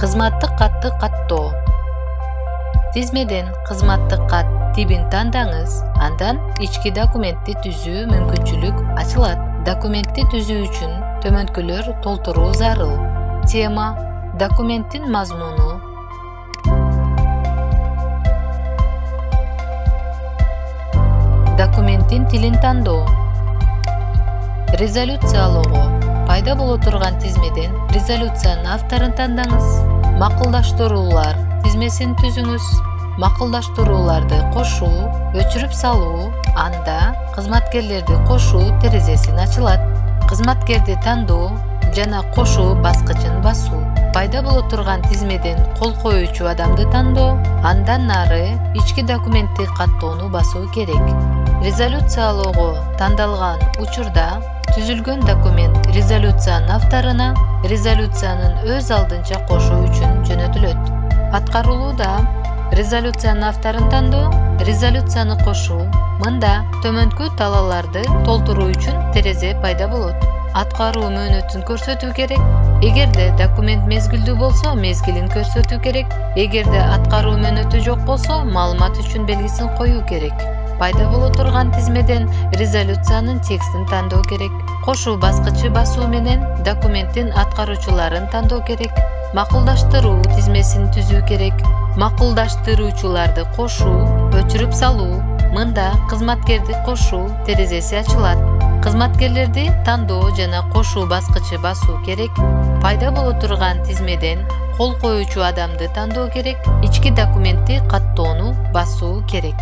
Кызматтык катты каттоо. Тизмеден кызматтык кат тибин тандаңыз, андан ички документти түзүү мүмкүнчүлүк ачылат. Документти түзүү үчүн төмөнкүлөр толтуруу зарыл. Тема: документтин мазмуну. Документтин тилин тандоо. Резолюциялоого. Пайда боло турган тизмеден резолюциянын авторун тандаңыз. Макулдаштыруулар тизмесин түзүңүз. Макулдаштырууларды кошуу, өчүрүп салуу, анда кызматкерлерди кошуу терезесин ачылат. Кызматкерди тандоо жана кошуу баскычын басуу. Пайда боло турган тизмеден кол коюучу адамды тандоо, андан нары ички документти каттоону басуу керек. Резолюциялоого тандалган учурда түзүлгөн документ резолюциянын авторуна резолюциянын өз алдынча кошуу үчүн жөнөтүлөт. Аткарылууда резолюциянын авторун тандоо, резолюцияны кошуу. Мында төмөнкү талааларды толтуруу үчүн терезе пайда болот. Аткаруу мөөнөтүн көрсөтүү керек. Эгерде документ мезгилдүү болсо, мезгилин көрсөтүү керек. Эгерде аткаруу мөөнөтү жок болсо, маалымат үчүн белгисин коюу керек. Пайда боло турган тизмеден резолюциянын текстин тандоо керек. Кошуу баскычы басуу менен документтин аткаруучуларын тандоо керек. Макулдаштыруу тизмесин түзүү керек. Макулдаштыруучуларды кошуу, өчүрүп салуу. Мында кызматкерди кошуу терезеси ачылат. Кызматкерлерди тандоо жана кошуу баскычы басуу керек. Пайда боло турган тизмеден кол коюучу адамды тандоо керек. Ички документти каттоону басуу керек.